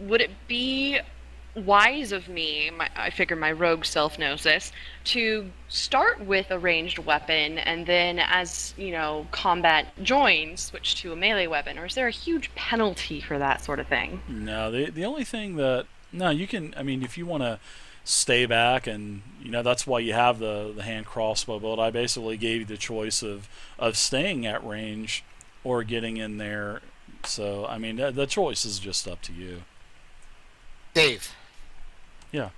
would it be wise of me, I figure my rogue self knows this, to start with a ranged weapon and then as, combat joins, switch to a melee weapon? Or is there a huge penalty for that sort of thing? No, the only thing that no, you can. I mean, if you want to stay back, and that's why you have the hand crossbow build. I basically gave you the choice of staying at range or getting in there. So I mean, the choice is just up to you. Dave, Yeah.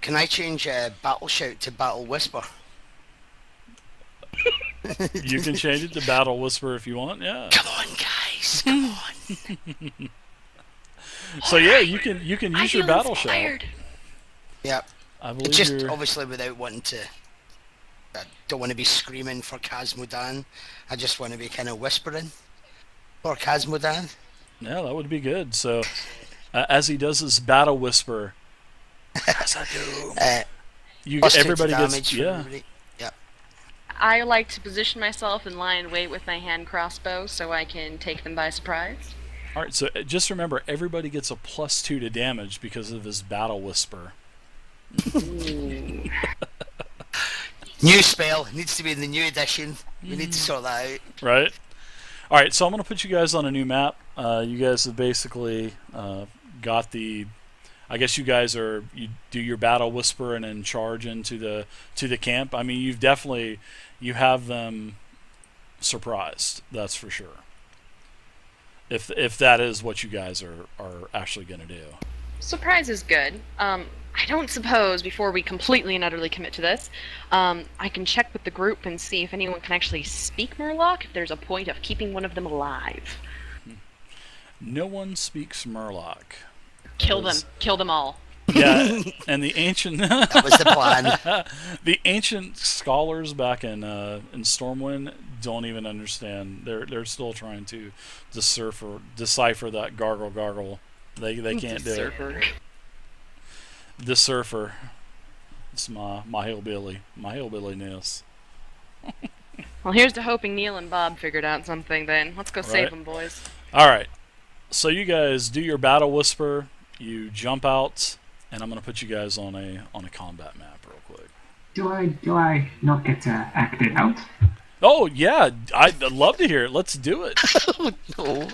can I change Battle Shout to Battle Whisper? You can change it to Battle Whisper if you want. Yeah. Come on, guys, come on. So yeah, you can I use your feel battle inspired. shout. Yep. I believe Just you're. obviously without wanting to. I don't want to be screaming for Casmodan. I just want to be kind of whispering for Casmodan. Yeah, that would be good. So as he does his battle whisper, Uh, you plus 2 to everybody damage gets for everybody. Yep. I like to position myself and lie in wait with my hand crossbow so I can take them by surprise. All right, so just remember, everybody gets a +2 to damage because of his battle whisper. New spell needs to be in the new edition. We need to sort that out. Right. All right, so I'm going to put you guys on a new map. You guys have basically got the. I guess you guys you do your battle whisper and then charge into the camp. I mean, you have them surprised. That's for sure. If that is what you guys are actually going to do. Surprise is good. I don't suppose, before we completely and utterly commit to this, I can check with the group and see if anyone can actually speak Murloc, if there's a point of keeping one of them alive. No one speaks Merlock. Kill them. Kill them all. Yeah, and the ancient That was the plan. the ancient scholars back in Stormwind don't even understand. They're still trying to decipher that gargle. They can't do it. Decipher. It's my hillbilly-ness. Well, here's to hoping Neil and Bob figured out something then. Let's go save Right. them, boys. All right. So you guys do your battle whisper. You jump out, and I'm gonna put you guys on a combat map real quick. Do I not get to act it out? Oh yeah, I'd love to hear it. Let's do it. Oh no.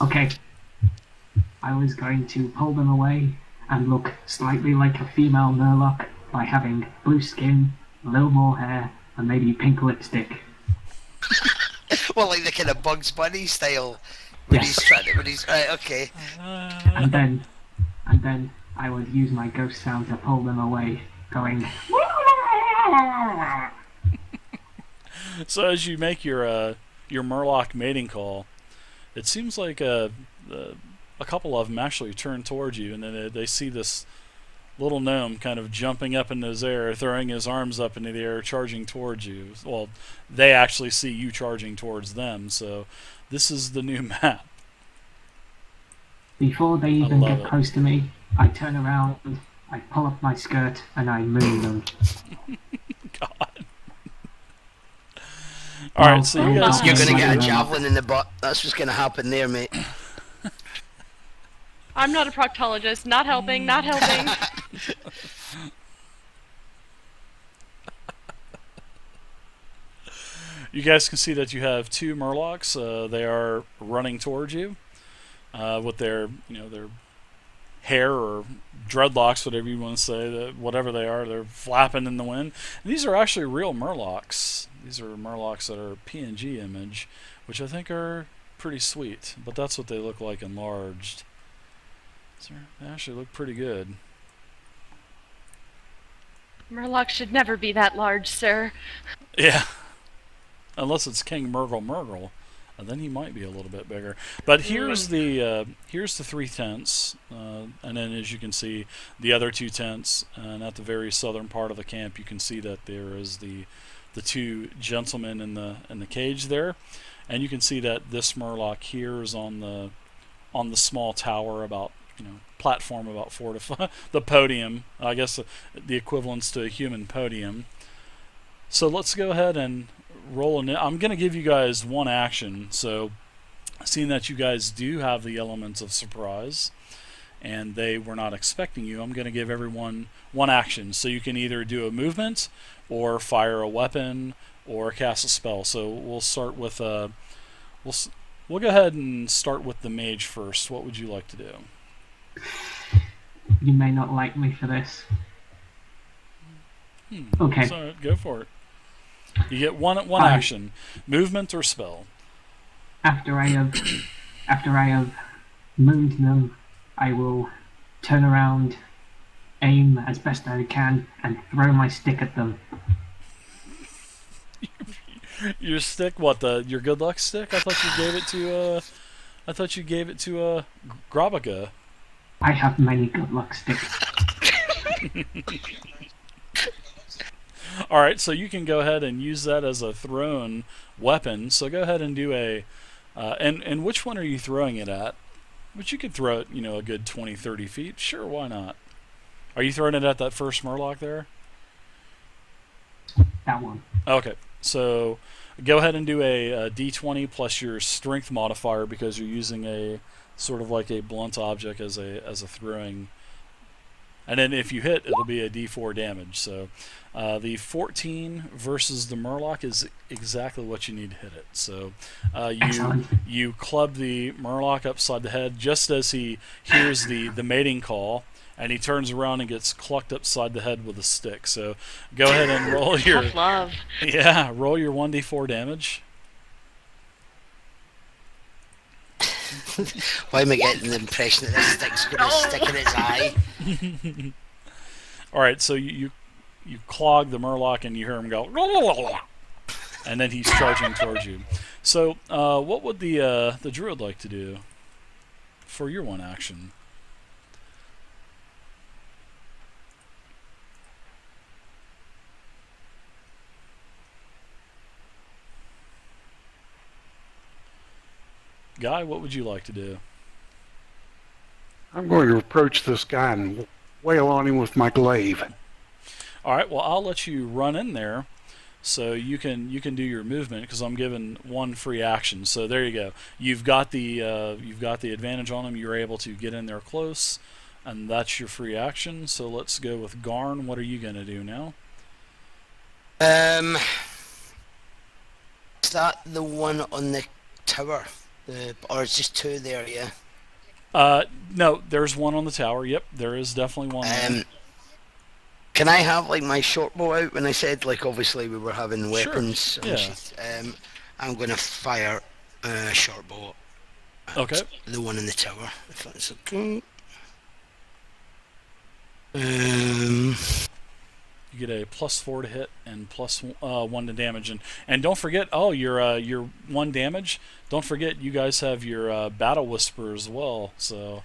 Okay. I was going to pull them away and look slightly like a female Murloc by having blue skin, a little more hair, and maybe pink lipstick. Well, like the kind of Bugs Bunny style. When Yes. he's trying to, when he's right, okay. And then I would use my ghost sound to pull them away, going. So as you make your Murloc mating call, it seems like a couple of them actually turn towards you, and then they see this little gnome kind of jumping up in his air, throwing his arms up into the air, charging towards you. Well, they actually see you charging towards them, so this is the new map. Before they even love get it. close to me, I turn around, I pull up my skirt, and I moon them. God. Alright, so you guys You're Yes, gonna get a I know. javelin in the butt. That's what's gonna happen there, mate. I'm not a proctologist. Not helping. Not helping. You guys can see that you have two Murlocs. They are running towards you with their hair or dreadlocks, whatever you want to say, whatever they are. They're flapping in the wind. And these are actually real Murlocs. These are Murlocs that are PNG image, which I think are pretty sweet. But that's what they look like enlarged. So they actually look pretty good. Murloc should never be that large, sir. Yeah. Unless it's King Murgle, and then he might be a little bit bigger. But here's the 3 tents, and then as you can see, the other 2 tents, and at the very southern part of the camp, you can see that there is the 2 gentlemen in the cage there, and you can see that this Murloc here is on the small tower about platform about 4 to 5, the podium, I guess the equivalence to a human podium. So let's go ahead and roll in. I'm going to give you guys one action. So, seeing that you guys do have the elements of surprise, and they were not expecting you, I'm going to give everyone one action. So you can either do a movement, or fire a weapon, or cast a spell. So we'll start with we'll go ahead and start with the mage first. What would you like to do? You may not like me for this. Okay. So go for it. You get one action, movement or spell. After I have mooned them, I will turn around, aim as best I can, and throw my stick at them. Your stick? What, your good luck stick? I thought you gave it to Grabica. I have many good luck sticks. All right, so you can go ahead and use that as a thrown weapon. So go ahead and do a and which one are you throwing it at? But you could throw it, a good 20, 30 feet. Sure, why not? Are you throwing it at that first Murloc there? That one. Okay, so go ahead and do a d20 plus your strength modifier, because you're using a sort of like a blunt object as a throwing. And then if you hit, it'll be a d4 damage. So the 14 versus the Murloc is exactly what you need to hit it. So you club the Murloc upside the head just as he hears the mating call, and he turns around and gets clucked upside the head with a stick. So go ahead and roll your Tough love. Yeah, roll your 1d4 damage. Why am I getting the impression that this stick's going to stick in its eye? All right, so you clog the Murloc and you hear him go, and then he's charging towards you. So what would the druid like to do for your one action? Guy, what would you like to do? I'm going to approach this guy and wail on him with my glaive. All right. Well, I'll let you run in there, so you can do your movement, because I'm given one free action. So there you go. You've got the advantage on him. You're able to get in there close, and that's your free action. So let's go with Garn. What are you going to do now? Is that the one on the tower? Or it's just two there, yeah? No, there's one on the tower. Yep, there is definitely one there. Can I have like my short bow out? When I said like obviously we were having weapons. Sure. Yeah. I'm going to fire a short bow. Okay. The one in the tower, if that's okay. You get a +4 to hit and +1 to damage, and don't forget. Oh, your 1 damage. Don't forget, you guys have your Battle Whisper as well. So.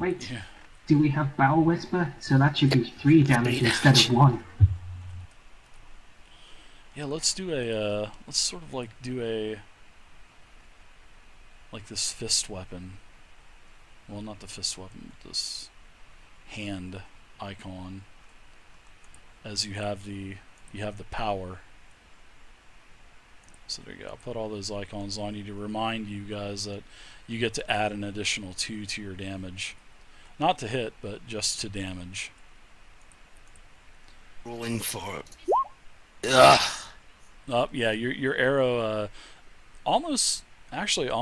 Wait. Yeah. Do we have Battle Whisper? So that should be 3 damage instead of 1. Yeah, let's do a let's sort of like do a this fist weapon. Well, not the fist weapon, but this hand icon. As you have the power. So there you go. I'll put all those icons on you to remind you guys that you get to add an additional 2 to your damage. Not to hit, but just to damage. Rolling for it. Ugh. Yeah, your arrow almost hits Mage?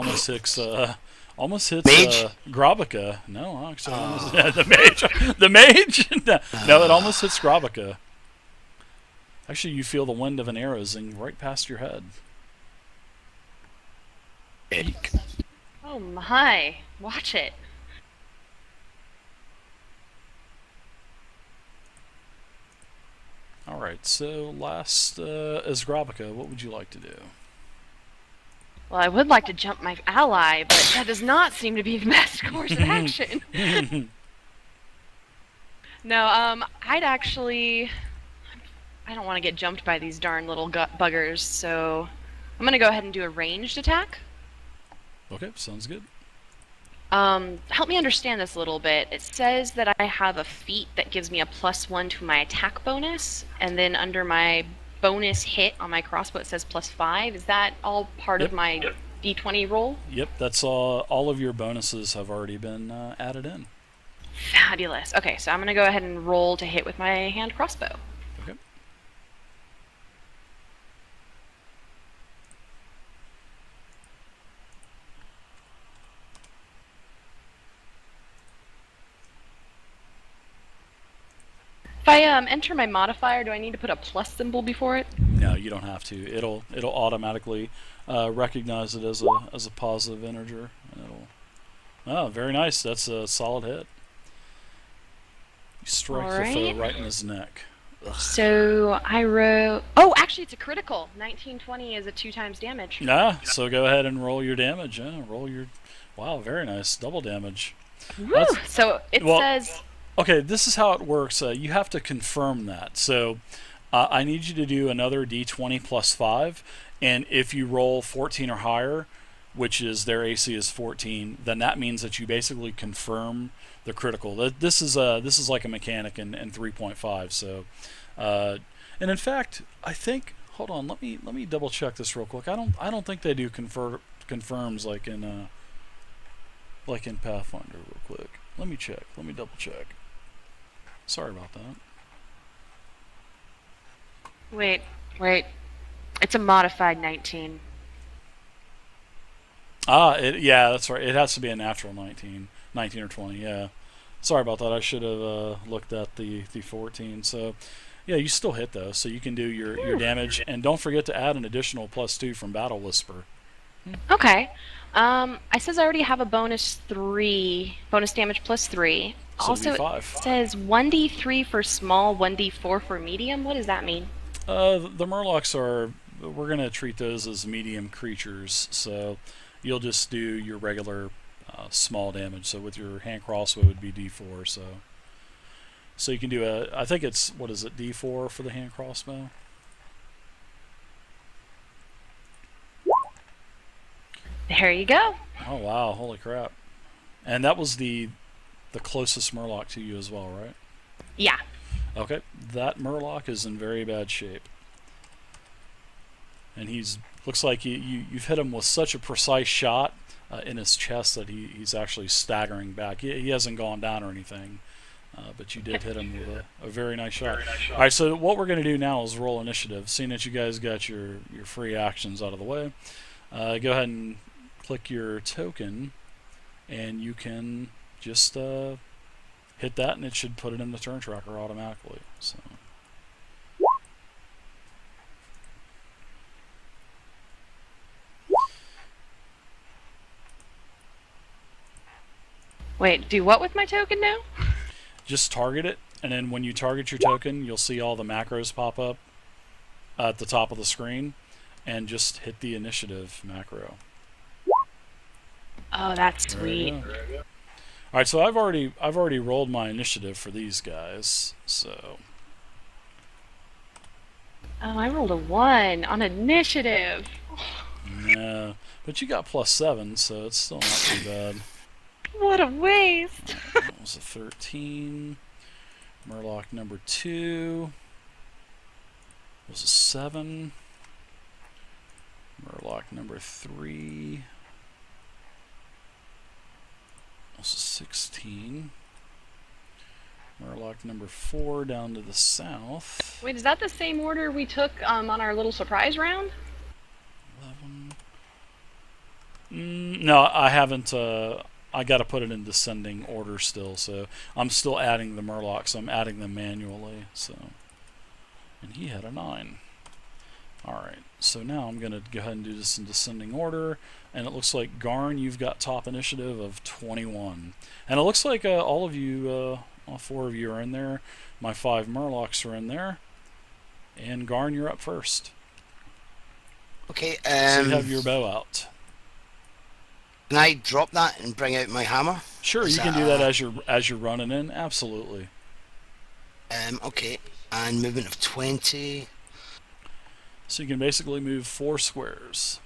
Grabica. No, actually, the mage. The mage. No, it almost hits Grabica. Actually, you feel the wind of an arrow zing right past your head. Oh my! Watch it. All right. So last is Grabica. What would you like to do? Well, I would like to jump my ally, but that does not seem to be the best course of action. No, I'd actually... I don't want to get jumped by these darn little buggers, so I'm going to go ahead and do a ranged attack. Okay, sounds good. Help me understand this a little bit. It says that I have a feat that gives me a +1 to my attack bonus, and then under my bonus hit on my crossbow it says +5. Is that all part of my D20 roll? Yep, that's all of your bonuses have already been added in. Fabulous. Okay, so I'm going to go ahead and roll to hit with my hand crossbow. Okay. If I enter my modifier, do I need to put a plus symbol before it? No, you don't have to. It'll automatically recognize it as a positive integer. And it'll. Oh, very nice. That's a solid hit. You strike the foe right in his neck. Ugh. So I wrote. Oh, actually, it's a critical. 1920 is a 2 times damage. Yeah. So go ahead and roll your damage. Yeah, roll your. Wow, very nice. Double damage. Woo! So it says. Okay, this is how it works. You have to confirm that. So I need you to do another d20 plus 5, and if you roll 14 or higher, which is their AC is 14, then that means that you basically confirm the critical. This is like a mechanic in 3.5. So, and in fact, I think. Hold on, let me double check this real quick. I don't think they do confirms like in Pathfinder real quick. Let me check. Let me double check. Sorry about that. Wait. It's a modified 19. Yeah, that's right. It has to be a natural 19 or 20. Yeah. Sorry about that. I should have looked at the 14. So, yeah, you still hit though. So you can do your damage, and don't forget to add an additional +2 from Battle Whisper. Okay. I says I already have a bonus damage +3. So Also, it'd be 5. it says 1d3 for small, 1d4 for medium. What does that mean? The Merlocks we're going to treat those as medium creatures, so you'll just do your regular small damage. So with your hand crossbow, it would be d4. So you can do I think it's, what is it, d4 for the hand crossbow? There you go. Oh wow, holy crap. And that was the closest Murloc to you as well, right? Yeah. Okay, that Murloc is in very bad shape. And looks like you've hit him with such a precise shot in his chest that he's actually staggering back. He hasn't gone down or anything, but you did hit him with a very nice shot. All right, so what we're going to do now is roll initiative. Seeing that you guys got your free actions out of the way, go ahead and click your token, and you can just hit that, and it should put it in the turn tracker automatically. So. Wait, do what with my token now? Just target it, and then when you target your token, you'll see all the macros pop up at the top of the screen, and just hit the initiative macro. Oh, that's sweet. All right, so I've already rolled my initiative for these guys. So. Oh, I rolled a 1 on initiative. Yeah, but you got +7, so it's still not too bad. What a waste. That was a 13. Murloc number 2 was a 7. Murloc number 3 was a 16. Merlock number 4 down to the south. Wait, is that the same order we took on our little surprise round? 11. No, I haven't. I got to put it in descending order still, so I'm still adding the Merlocks. I'm adding them manually. So, and he had a 9. All right, so now I'm going to go ahead and do this in descending order, and it looks like Garn, you've got top initiative of 21, and it looks like all of you, all 4 of you are in there. My 5 Merlocks are in there, and Garn, you're up first. Okay. So you have your bow out. Can I drop that and bring out my hammer? Sure, you can do that as you're running in. Absolutely. Okay, and movement of 20. So you can basically move 4 squares.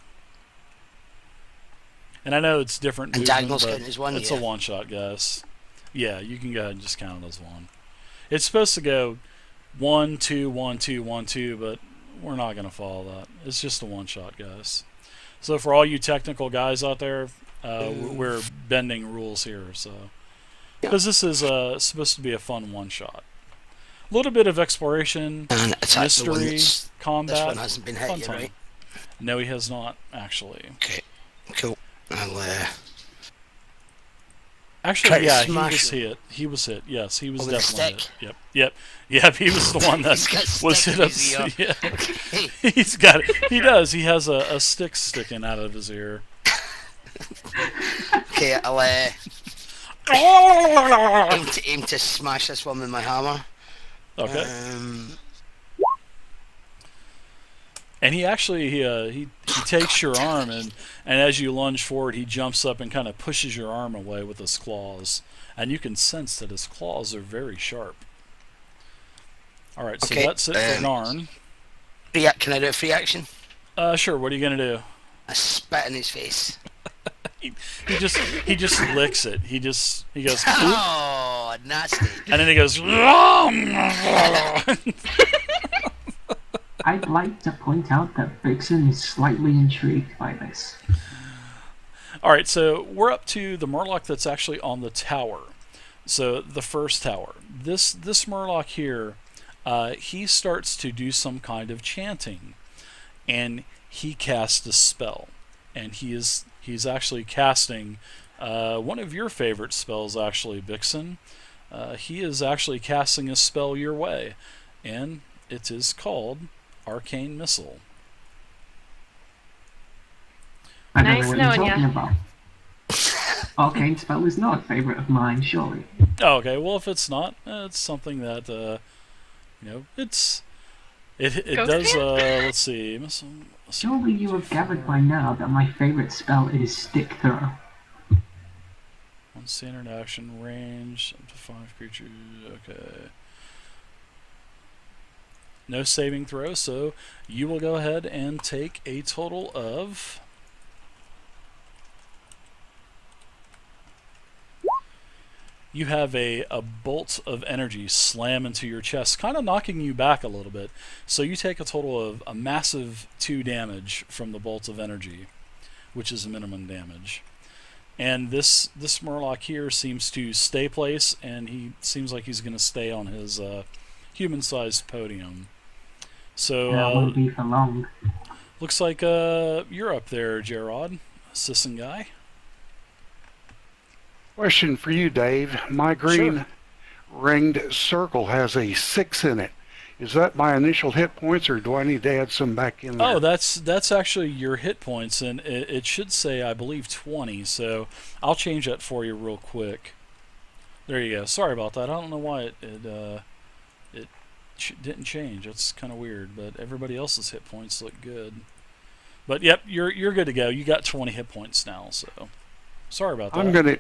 And I know it's different. And diagonals count as 1. It's a one-shot, guys. Yeah, you can go ahead and just count it as 1. It's supposed to go 1, 2, 1, 2, 1, 2, but we're not going to follow that. It's just a one-shot, guys. So for all you technical guys out there, we're bending rules here. So because this is supposed to be a fun one-shot. A little bit of exploration, And attack the one mystery, that's... combat. This one hasn't been hit fun yet, time. right? No, he has not, actually. Okay, cool. I'll, Try Actually, to yeah, he smash was him. hit. He was hit. Yes, he was Oh, with a definitely stick? hit. Yep. He was the one that He's got a was stick hit in up. his ear. Yeah. Okay. He's got it. He does. He has a stick sticking out of his ear. Okay, I'll aim to smash this one with my hammer. Okay. And he actually he takes your arm and as you lunge forward, he jumps up and kind of pushes your arm away with his claws, and you can sense that his claws are very sharp. All right, so Okay, that's it for Narn. Can I do a free action? Sure. What are you gonna do? I spit in his face. He just licks it. He goes, Oh, nasty. and then he goes. I'd like to point out that Vixen is slightly intrigued by this. All right, so we're up to the Murloc that's actually on the tower. So the first tower. This Murloc here, he starts to do some kind of chanting, and he casts a spell, and he's actually casting one of your favorite spells, actually, Vixen. He is actually casting a spell your way, and it is called Arcane Missile. I don't Nice know what you're knowing talking ya. about. Arcane spell is not a favourite of mine, surely. Oh, okay, well, if it's not, it's something that it Ghost does. hand? Let's see. Missile. Surely you have gathered by now that my favourite spell is Stick Throw. One standard action range up to 5 creatures. Okay. No saving throw, so you will go ahead and take a total of. You have a bolt of energy slam into your chest, kind of knocking you back a little bit. So you take a total of a massive 2 damage from the bolt of energy, which is minimum damage. And this Murloc here seems to stay place, and he seems like he's going to stay on his human-sized podium. So That won't be for long. looks like you're up there, Gerard. Cisnguy. Question for you, Dave. My green Sure. ringed circle has a 6 in it. Is that my initial hit points, or do I need to add some back in there? Oh, that's actually your hit points, and it should say, I believe, 20. So I'll change that for you real quick. There you go. Sorry about that. I don't know why it didn't change. That's kind of weird. But everybody else's hit points look good. But yep, you're good to go. You got 20 hit points now. So sorry about that.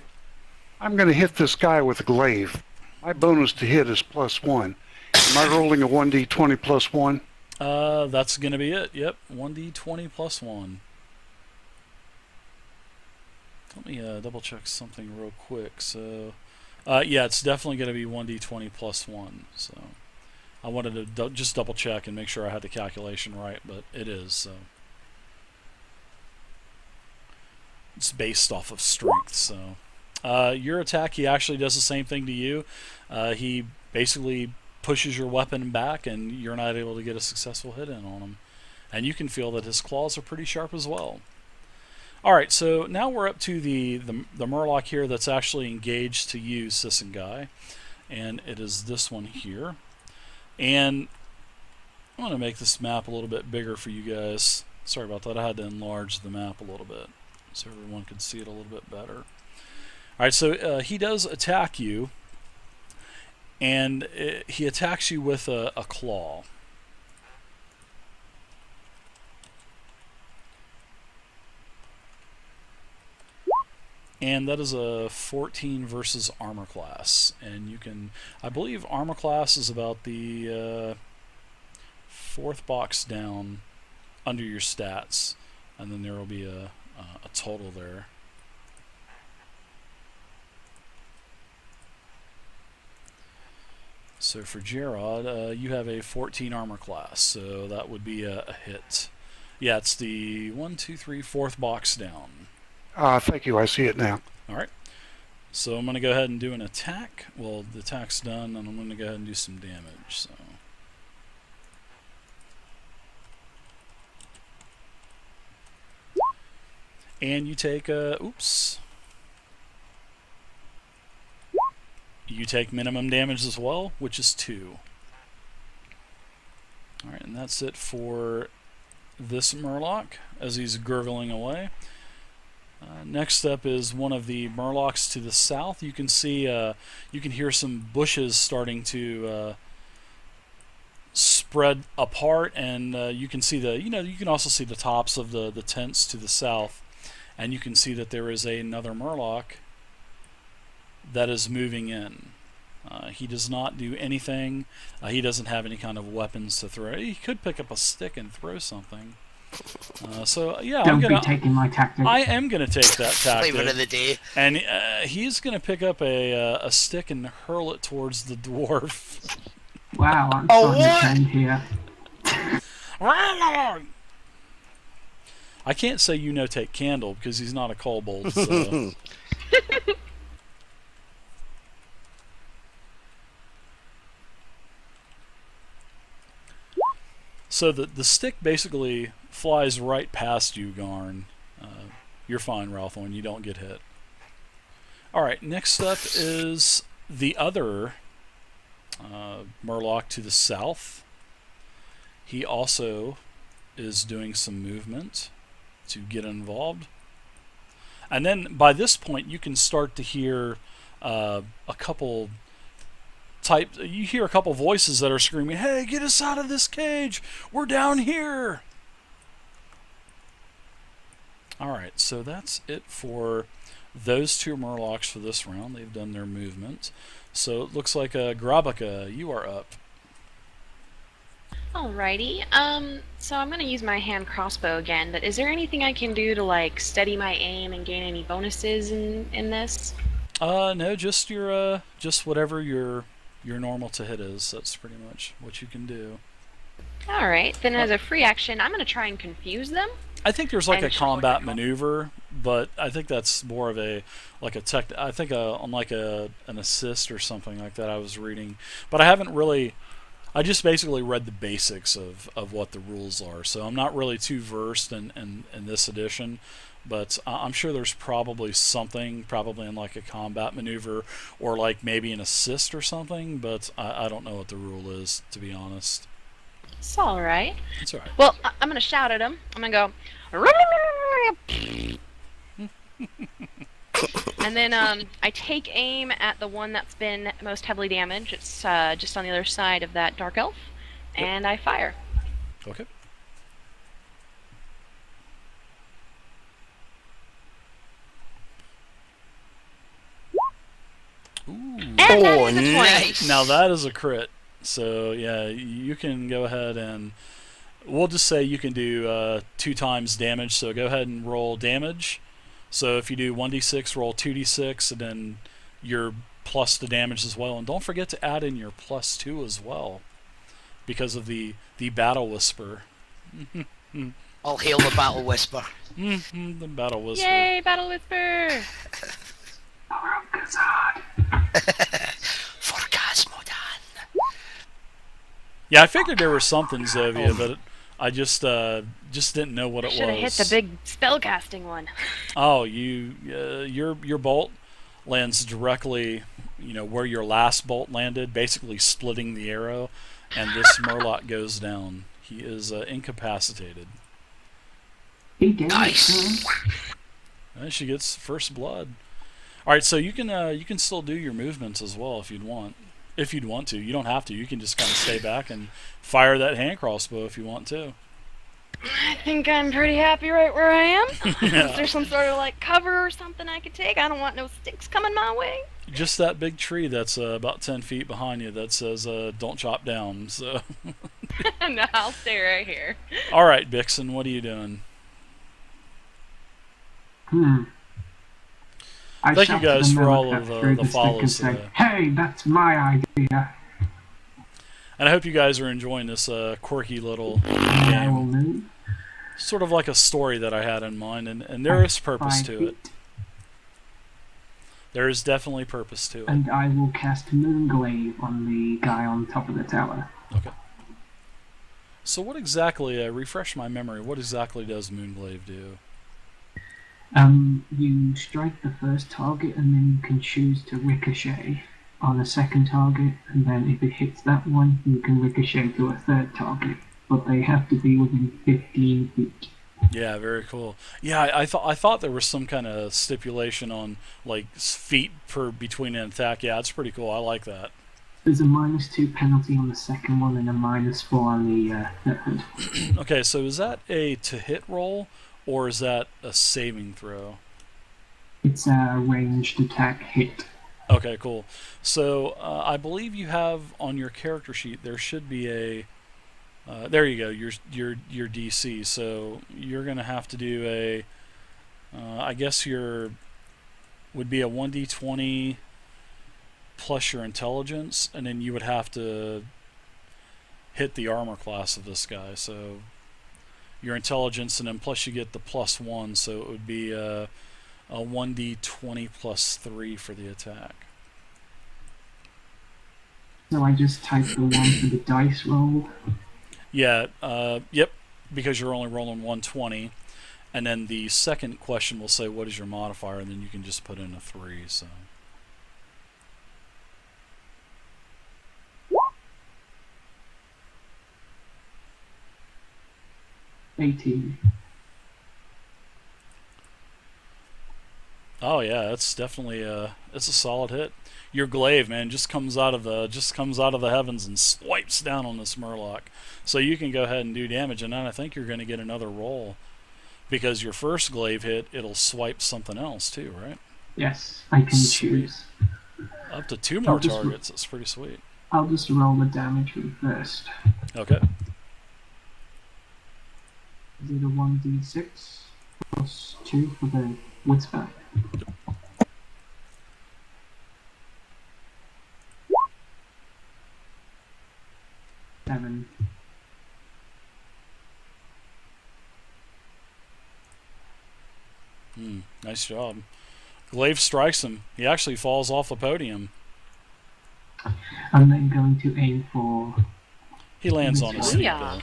I'm gonna hit this guy with a glaive. My bonus to hit is +1. Am I rolling a 1d20 +1? That's gonna be it. Yep, 1d20 +1. Let me double check something real quick. So, yeah, it's definitely gonna be 1d20 +1. So, I wanted to just double check and make sure I had the calculation right, but it is. So, it's based off of strength. So, your attack, he actually does the same thing to you. He basically pushes your weapon back, and you're not able to get a successful hit in on him. And you can feel that his claws are pretty sharp as well. Alright, so now we're up to the Murloc here that's actually engaged to you, Cisnguy. And it is this one here. And I'm going to make this map a little bit bigger for you guys. Sorry about that, I had to enlarge the map a little bit so everyone could see it a little bit better. Alright, so he does attack you. And he attacks you with a claw. And that is a 14 versus armor class. And you can, I believe armor class is about the 4th box down under your stats. And then there will be a total there. So for Gerard, you have a 14 armor class, so that would be a hit. Yeah, it's the 1, 2, 3, 4th box down. Thank you. I see it now. All right. So I'm going to go ahead and do an attack. Well, the attack's done, and I'm going to go ahead and do some damage. So. And you take, oops. You take minimum damage as well, which is 2. Alright, and that's it for this Murloc as he's gurgling away. Next up is one of the Murlocs to the south. You can see, you can hear some bushes starting to spread apart, and you can see the, you can also see the tops of the tents to the south, and you can see that there is another Murloc that is moving in. He does not do anything. He doesn't have any kind of weapons to throw. He could pick up a stick and throw something. So yeah, Don't be taking my tactic. I am gonna take that tactic. Flavor of the day. And he's gonna pick up a stick and hurl it towards the dwarf. Wow, I'm Oh, starting what? to trend here. I can't say take Candle because he's not a kobold. So. So the stick basically flies right past you, Garn. You're fine, Ralthoin. You don't get hit. Alright, next up is the other Murloc to the south. He also is doing some movement to get involved. And then by this point you can start to hear a couple you hear a couple voices that are screaming, "Hey, get us out of this cage! We're down here!" Alright, so that's it for those two Murlocs for this round. They've done their movement. So it looks like Grabica, you are up. Alrighty. So I'm gonna use my hand crossbow again, but is there anything I can do to like steady my aim and gain any bonuses in this? No, just your just whatever your normal to hit is. That's pretty much what you can do. Alright, then as a free action, I'm gonna try and confuse them. I think there's like And a show what combat they're called. maneuver, but I think that's more of a tech. I think on like an assist or something like that I was reading, but I haven't really. I just basically read the basics of what the rules are, so I'm not really too versed in this edition. But I'm sure there's probably something, probably in like a combat maneuver or like maybe an assist or something, but I don't know what the rule is, to be honest. It's alright. It's alright. Well, I'm gonna shout at him. I'm gonna go. And then I take aim at the one that's been most heavily damaged. It's just on the other side of that dark elf, and I fire. Okay. Ooh. And that Oh, is a 20. nice. Now that is a crit. So yeah, you can go ahead and we'll just say you can do 2 times damage. So go ahead and roll damage. So if you do 1d6, roll 2d6, and then your plus the damage as well. And don't forget to add in your +2 as well, because of the battle whisper. I'll hail the battle whisper. The battle whisper. Yay, battle whisper! For Casmodan. Yeah, I figured there was something, Zovia, but I just didn't know what it was. Should have hit the big spellcasting one. Oh, your bolt lands directly, where your last bolt landed, basically splitting the arrow, and this Murloc goes down. He is incapacitated. He did. Nice. And she gets first blood. All right, so you can still do your movements as well if you'd want. If you'd want to, you don't have to. You can just kind of stay back and fire that hand crossbow if you want to. I think I'm pretty happy right where I am. Yeah. Is there some sort of like cover or something I could take? I don't want no sticks coming my way. Just that big tree that's about 10 feet behind you that says "Don't chop down." So, No, I'll stay right here. all right, Bixen, what are you doing? I Thank you shout to guys the for all Merlock of that threw the stick follows and say, today. "Hey, that's my idea." And I hope you guys are enjoying this quirky little I will game. move Sort of like a story that I had in mind, and there is purpose 5 to it. feet. There is definitely purpose to it. And I will cast Moonglaive on the guy on top of the tower. Okay. So what exactly, refresh my memory, what exactly does Moonglaive do? You strike the first target and then you can choose to ricochet on a second target, and then if it hits that one, you can ricochet to a third target. But they have to be within 15 feet. Yeah, very cool. Yeah, I thought there was some kind of stipulation on like feet per between an attack. Yeah, it's pretty cool. I like that. There's a -2 penalty on the second one and a -4 on the third. Okay, so is that a to hit roll or is that a saving throw? It's a ranged attack hit. Okay, cool. So I believe you have on your character sheet there should be a there you go, your DC. So you're gonna have to do a I guess would be a 1d20 plus your intelligence, and then you would have to hit the armor class of this guy. So your intelligence, and then plus you get the +1, so it would be a 1d20 plus 3 for the attack. So I just type the 1 for the dice roll. Yeah, yep, because you're only rolling 120, and then the second question will say what is your modifier, and then you can just put in a 3. So 18. oh yeah, it's definitely it's a solid hit. Your glaive, man, just comes out of the heavens and swipes down on this Murloc. So you can go ahead and do damage, and then I think you're going to get another roll because your first glaive hit, it'll swipe something else too, right? Yes, I can Sweet. choose. Up to 2 more targets. That's pretty sweet. I'll just roll the damage first. Okay. Is it a 1d6 plus 2 for the whisper? Seven. Nice job. Glaive strikes him. He actually falls off the podium. I'm then going to aim for... He lands on his Oh, feet, yeah. though.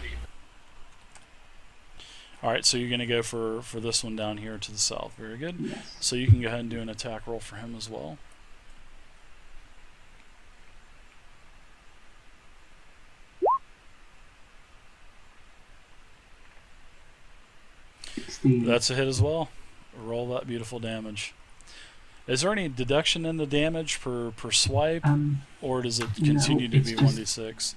Alright, so you're going to go for this one down here to the south. Very good. Yes. So you can go ahead and do an attack roll for him as well. That's a hit as well. Roll that beautiful damage. Is there any deduction in the damage per swipe, or does it continue to be 1d6?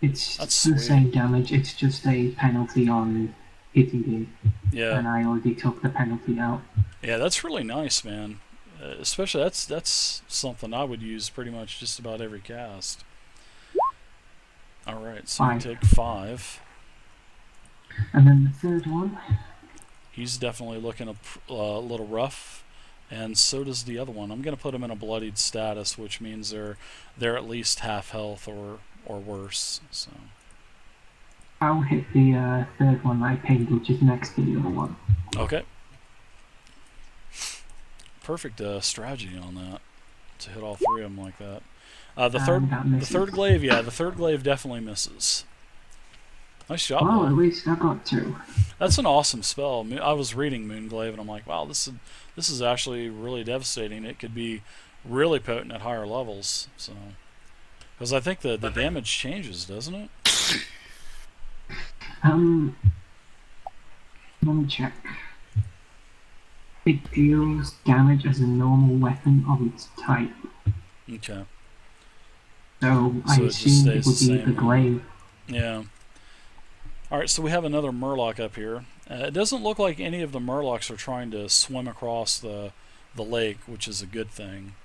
It's That's the sweet. same damage, it's just a penalty on hitting him. Yeah. And I already took the penalty out. Yeah, that's really nice, man. Especially that's something I would use pretty much just about every cast. All right, so you 5. take 5. And then the third one. He's definitely looking a little rough, and so does the other one. I'm going to put him in a bloodied status, which means they're at least half health or worse. So I'll hit the third one I paid, which is next to the other one. okay, perfect strategy on that to hit all 3 of them like that. The third glaive, yeah, the third glaive definitely misses. Nice job. Well, Bob. at least I got 2. That's an awesome spell. I was reading Moonglaive and I'm like, wow, this is actually really devastating. It could be really potent at higher levels. So, because I think the damage changes, doesn't it? Let me check. It deals damage as a normal weapon of its type. Okay. So I it just assume it stays would the be same. the glaive. Yeah. Alright, so we have another Murloc up here. It doesn't look like any of the Murlocs are trying to swim across the lake, which is a good thing.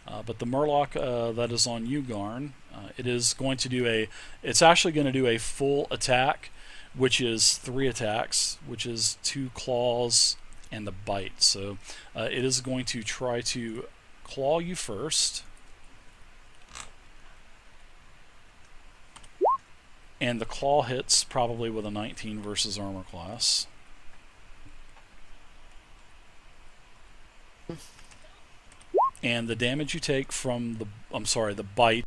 But the Murloc that is on you, Garn, it's actually going to do a full attack, which is 3 attacks, which is 2 claws and the bite. So it is going to try to claw you first. And the claw hits probably with a 19 versus armor class. and the damage you take from the bite